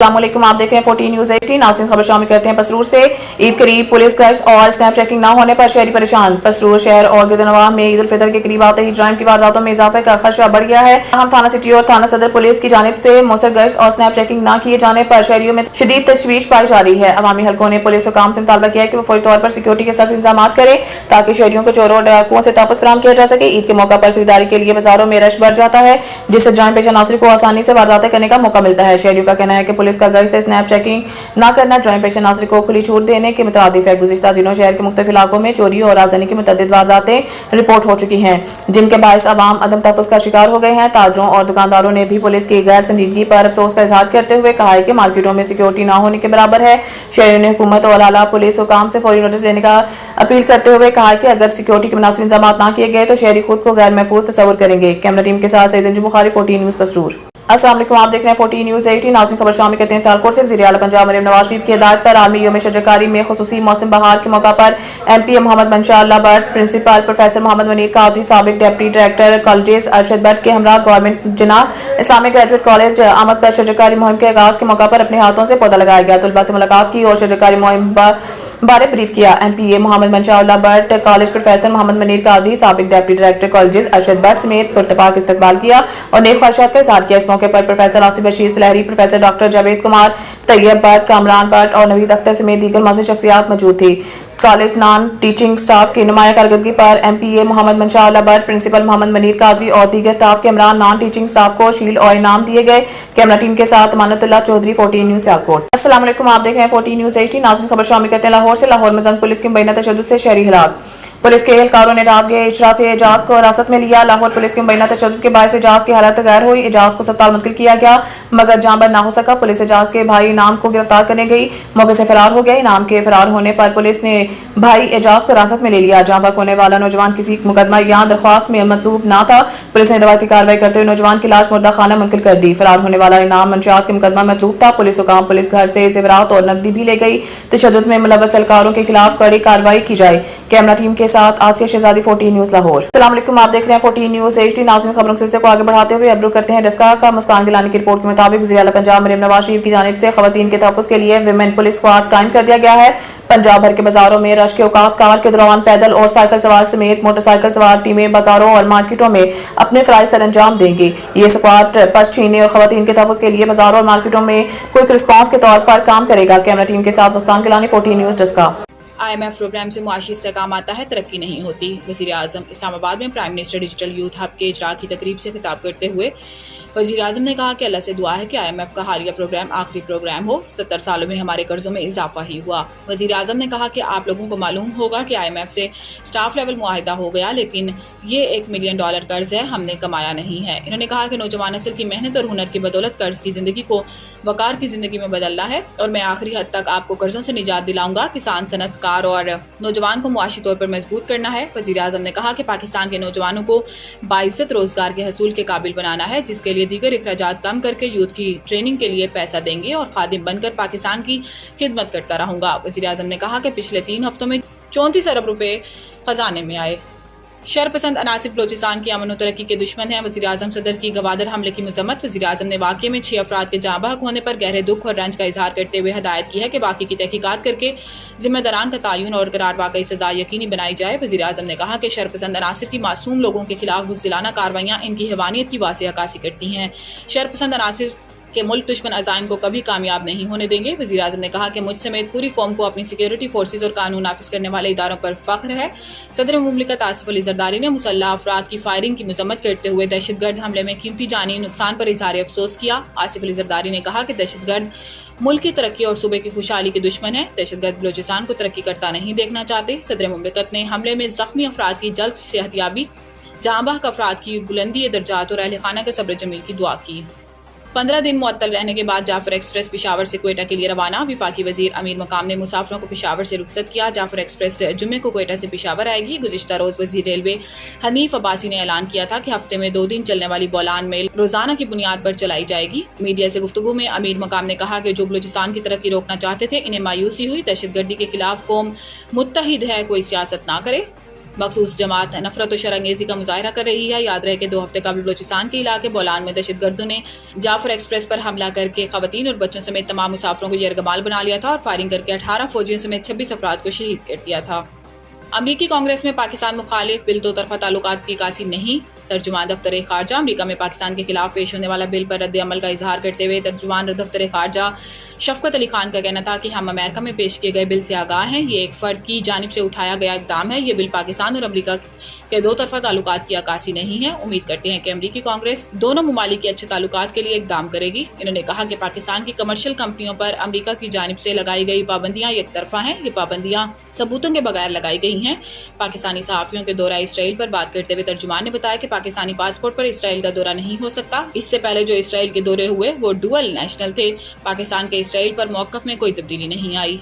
अस्सलाम वालेकुम, आप देख रहे हैं 14 न्यूज़ 18। नाज़रीन, खबर शामिल करते हैं पसरूर से। ईद करीब पुलिस गश्त और स्नैप चेकिंग न होने पर शहरी परेशान। पसरूर शहर और गिरदनवाह में ईद उल फितर के करीब आते ही जराइम की वारदातों में इजाफे का खदशा बढ़ गया है। हम थाना सिटी और थाना सदर पुलिस की जानिब से मौसर गश्त और स्नैप चेकिंग न किए जाने पर शहरियों में शदीद तशवीश पाई जा रही है। अवामी हलकों ने पुलिस हुकाम से मुतालबा किया है कि वो फौरी तौर पर सिक्योरिटी के सख्त इंतजाम करें ताकि शहरियों को चोरों और डाकुओं से तहफ़्फ़ुज़ फराहम किया जा सके। ईद के मौका पर खरीदारी के लिए बाजारों में रश बढ़ जाता है, जिससे जराइम पेशा नासिर को आसानी से वारदातें करने का मौका मिलता है। शहरियों का कहना है कि पुलिस का गश्त स्नैप चेकिंग न करना जराइम पेशा नासिर को खुली छूट देने के मुतादिफ है। गुज़िश्ता दिनों शहर के मुख्तलिफ इलाकों में चोरी और आगजनी की मुतअद्दिद वारदातें रिपोर्ट हो चुकी हैं, जिनके बायस अवाम अदम तहफ़्फ़ुज़ का शिकार हो गए हैं। ताजरों और दुकानदारों ने भी पुलिस की गैर संजीदगी पर अफसोस का इजहार करते हुए कहा है कि मार्केटों में सिक्योरिटी न होने के बराबर है। शहरियों ने हुकूमत और आला पुलिस हुकाम से फौरी नोटिस देने का अपील करते हुए कहा है कि अगर सिक्योरिटी के मुनासिब इंतजाम न किए गए तो शहरी खुद को गैर महफूज तस्वुर करेंगे। कैमरा टीम के साथ सईद अंजू बुखारी, 14 न्यूज़ पसरूर। अस्सलाम वालेकुम, आप देख रहे हैं 14 न्यूज़ 18। नाज़रीन, खबर शामिल करते हैं सियालकोट से। वज़ीर आला पंजाब मरीम नवाज शरीफ की हिदायत पर आलमी यौम शजरकारी में खुसूसी मौसम बहार के मौका पर MP मोहम्मद मंशा अल्लाह भट्ट, प्रिंसिपल प्रोफेसर मोहम्मद मुनीर कादरी, साबिक deputy director colleges Arshad Bhatt के हमरा गवर्नमेंट जिना इस्लामिक ग्रेजुएट कॉलेज आमद पर शजरकारी मुहिम के आगाज के मौका पर अपने हाथों से पौधा लगाया गया। तलबा से मुलाकात की और शजरकारी मुहिम बारे ब्रीफ किया। MPA मोहम्मद मंशा अल्लाह भट्ट, कॉलेज प्रोफेसर मोहम्मद मुनीर कादरी, साबिक deputy director colleges Arshad Bhatt समेत पुरतपाक इस्तकबाल किया और नेक ख्वाहिशात का इज़हार किया। इस मौके पर professor Asif Bashir Salehri, professor doctor Javed Kumar, Tayyab Bhatt, Kamran Bhatt और नवीद अख्तर समेत दीगर मौजूद शख्सियात मौजूद थी। कॉलेज नॉन टीचिंग स्टाफ की नुमाया कारकर्दगी पर MPA मोहम्मद मंशा अल्लाह भट्ट, प्रिंसिपल मोहम्मद मुनीर कादरी और दीगर स्टाफ के हमरान नॉन टीचिंग स्टाफ को शील्ड और इनाम दिए गए। कैमरा टीम के साथ अमानतुल्लाह चौधरी, 14 न्यूज़ सियालकोट। अस्सलाम वालेकुम, आप देख रहे हैं 14 न्यूज़ 18। नाज़रीन, खबर शामिल करते हैं लाहौर से। लाहौर में जंग पुलिस की मुबैना तशद्दुद से शहरी हिलाक। पुलिस के एहलकारों ने रात गए इजरा से एजाज को हिरासत में लिया। लाहौर पुलिस के मुबैना तशद्दुद के बायस एजाज की हालत गैर हुई। एजाज को अस्पताल मुंतकिल किया गया मगर जान बर ना हो सका। पुलिस एजाज के भाई इनाम को गिरफ्तार करने गई, मौके से फरार हो गया। इनाम के फरार होने पर पुलिस ने भाई एजाज को हिरासत में ले लिया। जान बहक होने वाला नौजवान किसी मुकदमा या दरख्वास्त में मतलूब ना था। पुलिस ने रवायती कार्रवाई करते हुए नौजवान की लाश मुर्दा खाना मुंतकिल कर दी। फरार होने वाला इनाम मंशियात के मुकदमा मतलूब था। पुलिस हुकाम पुलिस घर से जेवरात और नकदी भी ले गई। तशद्दुद में मुलव्वस एहलकारों के खिलाफ कड़ी कार्रवाई की जाए। कैमरा टीम के साथ आसिया शहजादी, 14 न्यूज़ लाहौर। अस्सलाम वालेकुम, आप देख रहे हैं 14 न्यूज़ 18। नाज़रीन, खबरों के सिलसिले को आगे बढ़ाते हुए अब रुख करते हैं डस्का का। मुस्कान गिलानी की रिपोर्ट के मुताबिक वज़ीर आला पंजाब मरीम नवाज शरीफ की जानिब से खवातीन के तहफ़्फ़ुज़ के लिए विमेन पुलिस स्क्वाड कायम कर दिया गया है। पंजाब भर के बाजारों में रश के औकात कार के दौरान पैदल और साइकिल सवार समेत मोटरसाइकिल सवार टीमें बाजारों और मार्केटों में अपने फराइज सर अंजाम देंगी। ये स्क्वाड पर्स छीनने और खवातीन के तहफ़्फ़ुज़ के लिए बाजारों और मार्केटों में क्विक रिस्पांस के तौर पर काम करेगा। कैमरा टीम के साथ Muskan Gilani, 14 news Daska. IMF program से मुआशी इस्तेहकाम आता है, तरक्की नहीं होती। वज़ीर आज़म इस्लामाबाद में prime minister digital youth hub के इजरा की तकरीब से खिताब करते हुए वज़ीर आज़म ने कहा कि अल्लाह से दुआ है कि IMF का हालिया प्रोग्राम आखिरी प्रोग्राम हो। 77 सालों में हमारे कर्जों में इजाफा ही हुआ। वज़ीर आज़म ने कहा कि आप लोगों को मालूम होगा कि IMF से स्टाफ लेवल मुआहिदा हो गया, लेकिन ये $1 मिलियन कर्ज है, हमने कमाया नहीं है। इन्होंने कहा कि नौजवान नस्ल की मेहनत और हुनर की बदौलत कर्ज की जिंदगी को वकार की जिंदगी में बदलना है और मैं आखिरी हद तक आपको कर्जों से निजात दिलाऊंगा। किसान, सनतकार और नौजवान को मुआशी तौर पर मजबूत करना है। वज़ीर आज़म ने कहा कि पाकिस्तान के नौजवानों को बाइज्जत रोजगार के हसूल के काबिल बनाना है, जिसके लिए दीगर अखराजात कम करके यूथ की ट्रेनिंग के लिए पैसा देंगे और खादिम बनकर पाकिस्तान की खिदमत करता रहूंगा। वज़ीर आज़म ने कहा कि पिछले 3 हफ्तों में 34 अरब रुपए खजाने में आए। शरपसंद अनासिर बलोचिस्तान की अमन और तरक्की के दुश्मन हैं। वज़ीर आज़म सदर की गवादर हमले की मजम्मत। वज़ीर आज़म ने वाक़ये में 6 अफराद के जाँ बहक होने पर गहरे दुख और रंज का इजहार करते हुए हदायत की है कि बाकी की तहकीकात करके जिम्मेदारान का तयन और करार वाकई सजा यकीनी बनाई जाए। वज़ीर आज़म ने कहा कि शरपसंद अनासिर की मासूम लोगों के खिलाफ बुज़दिलाना कार्रवाइयाँ इनकी हैवानियत की वाज़ेह अक्कासी करती हैं। शरपसंद अनासिर के मुल्क दुश्मन अज़ाइम को कभी कामयाब नहीं होने देंगे। वज़ीर आज़म ने कहा कि मुझ समेत पूरी कौम को अपनी सिक्योरिटी फोर्सेज और कानून नाफिज करने वाले इदारों पर फख्र है। सदर मुमलिकत आसिफ अली जरदारी ने मुसल्लह अफराद की फायरिंग की मजम्मत करते हुए दहशतगर्द हमले में कीमती जानी नुकसान पर इजहार अफसोस किया। आसिफ अली जरदारी ने कहा कि दहशतगर्द मुल्क की तरक्की और सूबे की खुशहाली के दुश्मन है। दहशतगर्द बलोचिस्तान को तरक्की करता नहीं देखना चाहते। सदर मुमलिकत ने हमले में जख्मी अफराद की जल्द सेहतयाबी, जाँ बहक अफराद की बुलंदी दर्जात और अहल खाना के सब्र जमील की दुआ की। 15 दिन मुअत्तल रहने के बाद जाफर एक्सप्रेस पेशावर से क्वेटा के लिए रवाना। विफाकी वजीर अमीर मकाम ने मुसाफिरों को पेशावर से रुखसत किया। जाफर एक्सप्रेस जुम्मे को क्वेटा से पेशावर आएगी। गुज़िश्ता रोज वजीर रेलवे हनीफ अब्बासी ने ऐलान किया था कि हफ्ते में 2 दिन चलने वाली बोलान मेल रोजाना की बुनियाद पर चलाई जाएगी। मीडिया से गुफ्तगू में अमीर मकाम ने कहा कि जो बलूचिस्तान की तरक्की रोकना चाहते थे, इन्हें मायूसी हुई। दहशतगर्दी के खिलाफ कौम मुत्तहिद है, कोई सियासत ना करे। मखसूस जमात नफरत और शरंगेजी का मुजाहरा कर रही है। याद रहे कि 2 हफ्ते कबल बलूचिस्तान के इलाके बोलान में दहशतगर्दों ने जाफर एक्सप्रेस पर हमला करके खवातीन और बच्चों समेत तमाम मुसाफिरों को यरगमाल बना लिया था और फायरिंग करके 18 फौजियों समेत 26 अफराद को शहीद कर दिया था। अमरीकी कांग्रेस में पाकिस्तान मुखालिफ बिल दो तरफा ताल्लुकात की अक्कासी नहीं। तर्जुमान दफ्तर खारजा अमरीका में पाकिस्तान के खिलाफ पेश होने वाला बिल पर रद्द अमल का इजहार करते हुए तर्जुमान दफ्तर खारजा शफकत अली खान का कहना था कि हम अमेरिका में पेश किए गए बिल से आगाह हैं। ये एक फर्द की जानिब से उठाया गया इकदाम है। ये बिल पाकिस्तान और अमरीका के दो तरफा ताल्लुकात की अक्कासी नहीं है। उम्मीद करते हैं कि अमरीकी कांग्रेस दोनों ममालिक के अच्छे ताल्लुकात के लिए इकदाम करेगी। इन्होंने कहा कि पाकिस्तान की कमर्शियल कंपनियों पर अमरीका की जानिब से लगाई गई पाबंदियां एक तरफा हैं। ये पाबंदियां सबूतों के बगैर लगाई गई हैं। पाकिस्तानी सहाफियों के दौरा इसराइल पर बात करते हुए तर्जुमान ने बताया कि पाकिस्तानी पासपोर्ट पर इसराइल का दौरा नहीं हो सकता। इससे पहले जो इसराइल के दौरे हुए वो डुअल नेशनल थे। पाकिस्तान के इसराइल पर मौक़िफ़ में कोई तब्दीली नहीं आई।